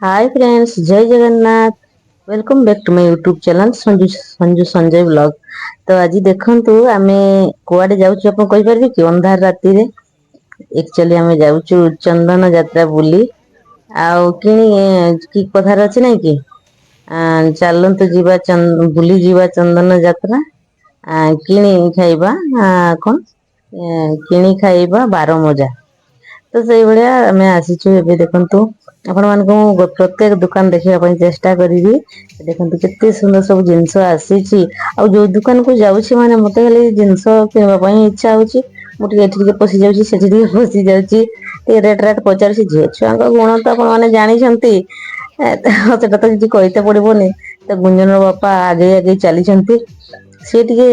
हाय friends, जय Jagannath. Welcome back to my YouTube channel Sanju Sanju Sanjay blog. तो आज देखंतु आमे कुआडे जाउछु अपन कहि परबे कि अंधार राती रे एक्चुअली आमे जाउछु चंदन यात्रा बुली आउ कि कथार अछि नै कि चलन्तु ଯିବା ବୁଲି ଯିବା ଚନ୍ଦନ ଯାତ୍ରା କିଣି ଖାଇବା କିଣି ଖାଇବା ବାର ମଜା। ତ ସେଇଭଳିଆ ଆମେ ଆସିଛୁ ଏବେ ଦେଖନ୍ତୁ ଆପଣ ମାନଙ୍କୁ ପ୍ରତ୍ୟେକ ଦୋକାନ ଦେଖିବା ପାଇଁ ଚେଷ୍ଟା କରିବି। ଦେଖନ୍ତୁ କେତେ ସୁନ୍ଦର ସବୁ ଜିନିଷ ଆସିଛି ଆଉ ଯୋଉ ଦୋକାନ କୁ ଯାଉଛି ମାନେ ମତେ ଖାଲି ଜିନିଷ କିଣିବା ପାଇଁ ଇଚ୍ଛା ହଉଛି। ମୁଁ ଟିକେ ଏଠି ଟିକେ ପଶି ଯାଉଛି ସେଠି ଟିକେ ପଶି ଯାଉଛି ଟିକେ ରେଟ୍ ରାଟ୍ ପଚାରୁଛି ଝିଅ ଛୁଆଙ୍କ ଗୁଣ ତ ଆପଣ ମାନେ ଜାଣିଛନ୍ତି। ସେଟା ତ କିଛି କହିତେ ପଡିବନି ତ ଗୁଞ୍ଜନ ବାପା ଆଗେଇ ଆଗେଇ ଚାଲିଛନ୍ତି। ସିଏ ଟିକେ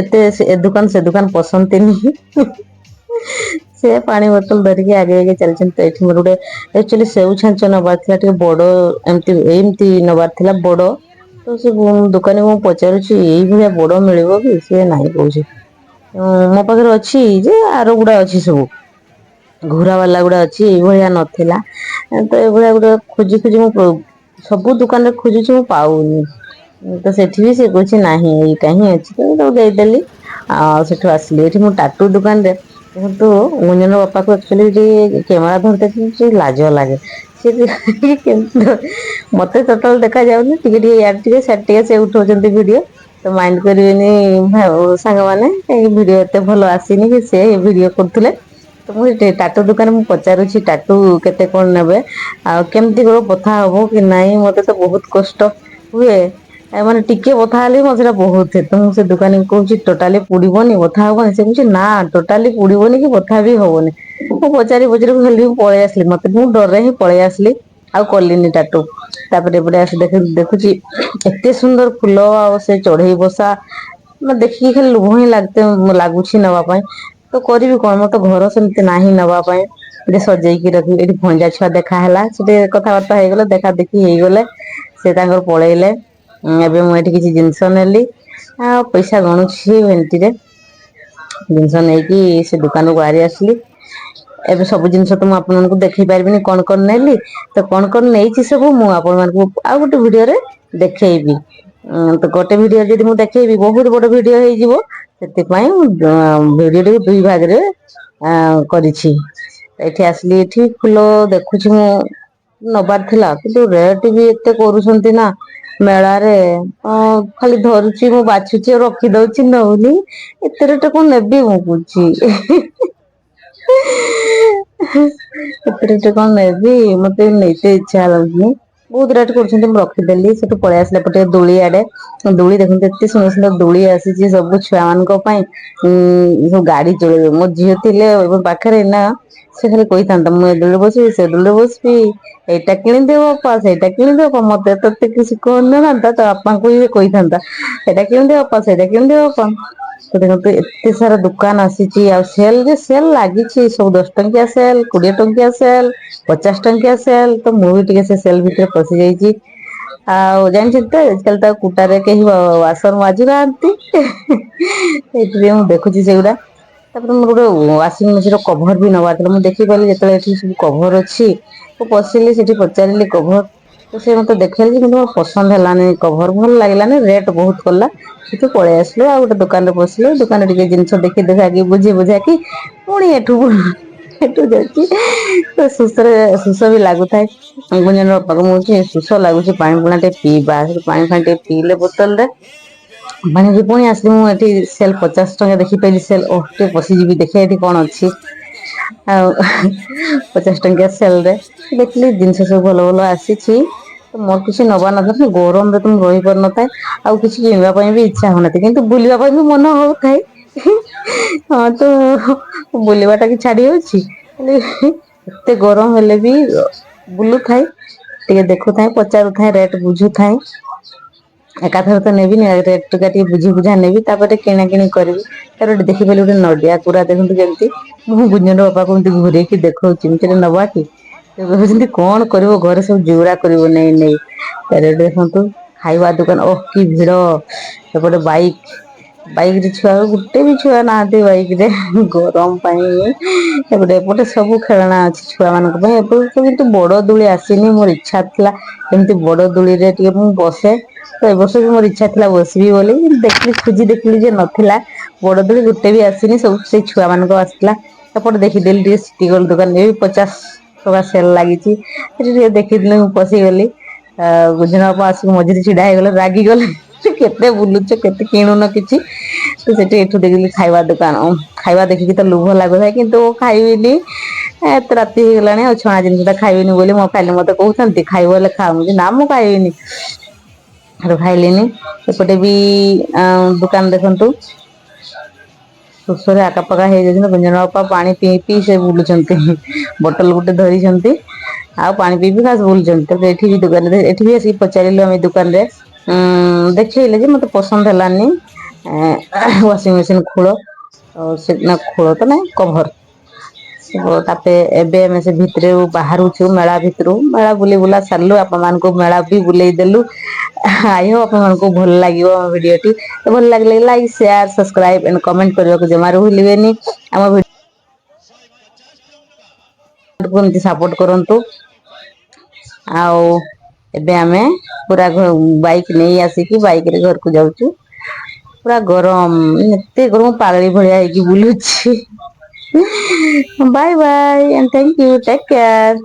ଏତେ ଏ ଦୋକାନ ସେ ଦୋକାନ ପସନ୍ତିନି। ସେ ପାଣି ବୋତଲ ଧରିକି ଆଗେଇ ଆଗେଇ ଚାଲିଛନ୍ତି ଏଇଠି ମୋର ଗୋଟେ ଆକ୍ଚୁଆଲି ସେଉ ଛାଞ୍ଚ ନବାର ଥିଲା ଟିକେ ବଡ ଏମିତି ନବାର ଥିଲା ବଡ। ତ ସେ ଦୋକାନୀ ମୁଁ ପଚାରୁଛି ଏଇଭଳିଆ ବଡ ମିଳିବ କି ସେ ନାହିଁ କହୁଛି। ମୋ ପାଖରେ ଅଛି ଯେ ଆର ଗୁଡା ଅଛି ସବୁ। ଘୁରା ବାଲା ଗୁଡା ଅଛି ଏଇଭଳିଆ ନଥିଲା ତ ଏଇଭଳିଆ ଗୋଟେ ଖୋଜି ଖୋଜି ମୁଁ ସବୁ ଦୋକାନରେ ଖୋଜୁଛି ମୁଁ ପାଉନି। ତ ସେଠି ବି ସେ କହୁଛି ନାହିଁ ଏଇଟା ହିଁ ଅଛି ତ ତାକୁ ଦେଇଦେଲି। ଆଉ ସେଠୁ ଆସିଲି ଏଠି ମୁଁ ଟାଟୁ ଦୋକାନ ରେ ଦେଖନ୍ତୁ ଗୁଞ୍ଜନ ବାପାକୁ ଆକ୍ଚୁଆଲି ଟିକେ କ୍ୟାମେରା ଧରିତେ ଲାଜ ଲାଗେ। ମତେ ଟୋଟାଲ ଦେଖା ଯାଉନି ଟିକେ ଟିକେ ୟାଡେ ଟିକେ ସିଆଡେ ଟିକେ ସେ ଉଠଉଛନ୍ତି ଭିଡିଓ। ତ ମାଇଣ୍ଡ କରିବେନି ସାଙ୍ଗମାନେ କାହିଁକି ଭିଡିଓ ଏତେ ଭଲ ଆସିନି କି ସେ ଭିଡିଓ କରୁଥିଲେ। ତ ମୁଁ ଟାଟୁ ଦୋକାନରେ ମୁଁ ପଚାରୁଛି ଟାଟୁ କେତେ କଣ ନେବେ? ଆଉ କେମିତି କଣ ବଥା ହବ କି ନାଇଁ ମତେ ତ ବହୁତ କଷ୍ଟ ହୁଏ। ମାନେ ଟିକେ ବଥା ହେଲେ ବି ମତେ ସେଟା ବହୁତ ତ ମୁଁ ସେ ଦୋକାନୀ କହୁଛି ଟୋଟାଲି ପୁଡିବନି ବଥା ହବନି ସେ କହୁଛି ନା ଟୋଟାଲି ପୁଡିବନି କି ବଥା ବି ହବନି। ମୁଁ ପଚାରି ଖାଲି ପଳେଇ ଆସିଲି ମତେ ମୁଁ ଡରରେ ହିଁ ପଳେଇ ଆସିଲି ଆଉ କଲିନି ଟାଟୁ। ତାପରେ ଏପଟେ ଆସି ଦେଖୁଛି ଏତେ ସୁନ୍ଦର ଫୁଲ ଆଉ ସେ ଚଢେଇ ବସା ଦେଖିକି ଖାଲି ଲୋଭ ହିଁ ଲାଗୁଛି ନବା ପାଇଁ। ତ କରିବି କଣ ମୋର ତ ଘର ସେମିତି ନାହିଁ ନବା ପାଇଁ। ଟିକେ ସଜେଇକି ରଖିବି ଏଠି ଭଞ୍ଜା ଛୁଆ ଦେଖା ହେଲା ସେ ଟିକେ କଥାବାର୍ତ୍ତା ହେଇଗଲେ ଦେଖା ଦେଖି ହେଇଗଲେ। ସେ ତାଙ୍କର ପଳେଇଲେ ଏବେ ମୁଁ ଏଠି କିଛି ଜିନିଷ ନେଲି। ଆଉ ପଇସା ଗଣୁଛି ଏମିତିରେ ଜିନିଷ ନେଇକି ସେ ଦୋକାନକୁ ବାହାରି ଆସିଲି। ଏବେ ସବୁ ଜିନିଷ ତ ମୁଁ ଆପଣମାନଙ୍କୁ ଦେଖେଇ ପାରିବିନି କଣ କଣ ନେଲି। ତ କଣ କଣ ନେଇଛି ସବୁ ମୁଁ ଆପଣ ମାନଙ୍କୁ ଆଉ ଗୋଟେ ଭିଡିଓରେ ଦେଖେଇବି। ତ ଗୋଟେ ଭିଡିଓ ଯଦି ମୁଁ ଦେଖେଇବି ବହୁତ ବଡ ଭିଡିଓ ହେଇଯିବ। ସେଥିପାଇଁ ଭିଡିଓଟିକୁ ଦୁଇ ଭାଗରେ କରିଛି। ଏଠି ଆସିଲି ଏଠି ଫୁଲ ଦେଖୁଛି ମୁଁ ନବାର ଥିଲା କିନ୍ତୁ ରେଟ ବି ଏତେ କରୁଛନ୍ତି ନା ମେଳାରେ ଖାଲି ଧରୁଛି ମୁଁ ବାଛୁଛି ଆଉ ରଖି ଦଉଛି ନଉନି। ଏତେ ରେଟ କଣ ନେବି ମୁଁ କହୁଛି। ଏତେ ରେଟ କଣ ନେବି ମତେ ନେଇତେ ଇଚ୍ଛା ହେଲାନି। ବହୁତ ରେଟ କରୁଛନ୍ତି ମୁଁ ରଖିଦେଲି ସେଠୁ ପଳେଇ ଆସିଲା ଏପଟେ ଦୋଳି ଆଡେ। ଦୋଳି ଦେଖନ୍ତୁ ଏତେ ସୁନ୍ଦର ସୁନ୍ଦର ଦୋଳି ଆସିଛି ସବୁ ଛୁଆ ମାନଙ୍କ ପାଇଁ। ସବୁ ଗାଡି ଚଲେଇବେ ମୋ ଝିଅ ଥିଲେ ପାଖରେ ନା ସେ ଖାଲି କହିଥାନ୍ତା ମୁଁ ଏ ଦୋଳିରେ ବସିବି ସେ ଦୋଳିରେ ବସିବି। ଏଇଟା କିଣିଦେ ବାପା ସେଇଟା କିଣିଦେ ବାପା ମତେ ତ ଏତେ କିଛି କହିଥାନ୍ତା ତା ବାପାଙ୍କୁ ହିଁ କହିଥାନ୍ତା। ସେଇଟା କିଣିଦେ ବାପା ସେଇଟା କିଣିଦେ ବାପା। ଦେଖନ୍ତୁ ଏତେ ସାରା ଦୋକାନ ଆସିଛି ଆଉ ସେଲ ଯେ ସେଲ ଲାଗିଛି ସବୁ 10 ଟଙ୍କିଆ ସେଲ 20 ଟଙ୍କିଆ ସେଲ 50 ଟଙ୍କିଆ ସେଲ ତ ମୁଁ ବି ଟିକେ ସେ ସେଲ ଭିତରେ ପଶି ଯାଇଛି। ଆଉ ଜାଣିଛନ୍ତି ତ ଆଜିକାଲି ତ କୁଟାରେ କେହି ବାସନ ମାଜୁ ନାହାନ୍ତି। ସେଇଥିପାଇଁ ମୁଁ ଦେଖୁଛି ସେଗୁଡା ତାପରେ ମୋର ଗୋଟେ ୱାସିଂ ମେସିନ ର କଭର ବି ନବାର ଥିଲା ମୁଁ ଦେଖିପାରିଲି ଯେତେବେଳେ ଏଠି ସବୁ କଭର ଅଛି। ମୁଁ ପଶିଲି ସେଠି ପଚାରିଲି କଭର ତ ସେ ମତେ ଦେଖେଇଲେ କିନ୍ତୁ ମୋର ପସନ୍ଦ ହେଲାନି କଭର ଭଲ ଲାଗିଲାନି ରେଟ ବହୁତ କଲା। ସେଠୁ ପଳେଇ ଆସିଲୁ ଆଉ ଗୋଟେ ଦୋକାନରେ ପଶିଲୁ ଦୋକାନରେ ଟିକେ ଜିନିଷ ଦେଖି ଦୁଖାକି ବୁଝି ବୁଝାକି ପୁଣି ଏଠୁ ଯାଉଛି ତ ଶୋଷ ବି ଲାଗୁଥାଏ। ଗୁଞ୍ଜନ ବାପାକୁ ମୁଁ କହୁଛି ଶୋଷ ଲାଗୁଛି ପାଣି ପୁଣା ଟିକେ ପିଇବା ପାଣି ଫାଣି ଟିକେ ପିଇଲେ ବୋତଲରେ ପାଣିକି ପୁଣି ଆସିଲି ମୁଁ ଏଠି ସେଲ 50 ଟଙ୍କା ଦେଖିପାରିଲି ସେଲ ଟିକେ ପଶିଯିବି ଦେଖିବା ଏଠି କଣ ଅଛି। ଆଉ 50 ଟଙ୍କିଆ ସେଲରେ ଦେଖିଲି ଜିନିଷ ସବୁ ଭଲ ଭଲ ଆସିଛି। ତ ମୋର କିଛି ନବା ନଥିଲା ଗରମରେ ତ ମୁଁ ରହିପାରୁନଥାଏ ଆଉ କିଛି କିଣିବା ପାଇଁ ବି ଇଚ୍ଛା ହଉନଥାଏ କିନ୍ତୁ ବୁଲିବା ପାଇଁ ବି ମନ ହଉଥାଏ। ହଁ ତ ବୁଲିବା ଟା କି ଛାଡି ହଉଛି ହେଲେ ଏତେ ଗରମ ହେଲେ ବି ବୁଲୁଥାଏ ଟିକେ ଦେଖୁଥାଏ ପଚାରୁଥାଏ ରେଟ ବୁଝୁଥାଏ। ଏକାଥରେ ତ ନେବିନି ରେଟ ଟିକେ ବୁଝି ବୁଝା ନେବି ତାପରେ କିଣା କିଣି କରିବି। ତାପରେ ଗୋଟେ ଦେଖିପାରିଲି ଗୋଟେ ନଡିଆ କୁରା ଦେଖନ୍ତୁ କେମିତି ମୁଁ ଗୁଞ୍ଜନ ବାପାକୁ ଏମିତି ଘୁରେଇକି ଦେଖଉଛି ଏମିତିରେ ନବା କି? ସେ କହୁଛନ୍ତି କଣ କରିବ ଘରେ ସବୁ ଜଉରା କରିବ ନେଇ ତାପରେ ଏଠି ଦେଖନ୍ତୁ ଖାଇବା ଦୋକାନ ଓହ କି ଭିଡ ସେପଟେ ବାଇକ बाइक रे छुआ गुटे भी छुआ ना बाइक रे गरम एपटे एपटे सब खेलना अच्छी छुआ मान किंतु बड़ दूली आसीनी मोर इच्छा था एमती बड़ दूली रे बसे तो ए वर्ष भी मोर इच्छा था बसबी बोली देखली खोजी देखली जे नथिला बड़ दूली गुटे भी आसीनी सब से छुआ मान आसला एपटे देखीदेली सिटी गोल्ड दुकान भी 50 सेल लगी देखीदे पशिगली गुजन बापा आसिक मझे छिड़ा हो गले रागिगले केते बुलुच केते किणुन कि तो सेठी एठु देखली खाइबा दुकान खाइबा देखिकी तो लोभ लागुଥାଏ କିନ୍ତୁ ଖାଇବିନି ଏତେ ରାତି ହେଇଗଲାଣି ଆଉ ଛଣା ଜିନିଷଟା ଖାଇବିନି ବୋଲି ମୋ ଖାଇଲେ ମତେ କହୁଛନ୍ତି ଖାଇବ ହେଲେ ଖା ମୁଁ ନା ମୁଁ ଖାଇବିନି ଆଉ ଖାଇଲିନି ଏପଟେ ବି दुकान देखंतु ଶୋଷରେ ଆକାପକା ହେଇଯାଇଛନ୍ତି ଗୁଞ୍ଜନ ବାପା ପାଣି ପିଇ ପିଇ ସେ ବୁଲୁଛନ୍ତି ବୋଟଲ ଗୋଟେ ଧରିଛନ୍ତି ଆଉ ପାଣି ପିଇ ପିଇ ଖାସ ବୁଲୁଛନ୍ତି ତ ଏଠି ବି दुकान ଏଠି ବି ଆସିକି ପଚାରିଲୁ ଆମେ दुकान रे देखले जे मते पसंद हेलानी वाशिंग मशीन खोल से खोल तो ना कभर तापे एबे में से भितरे बाहर मेला भितरू मेला बुली बुला सारू आप मेला भी बुलेई देलु आई हो आप भल लगे भिडियो टी तो भल लगे like share subscribe and comment करने को जमार भूलिए आम भिडियो सपोर्ट करंतु आओ एबे आमे पूरा बाइक नहीं आसिकी बाइक रे घर को जाऊचु पूरा गरम एते गरम पागली भलिया बुलुची bye bye and thank you take care.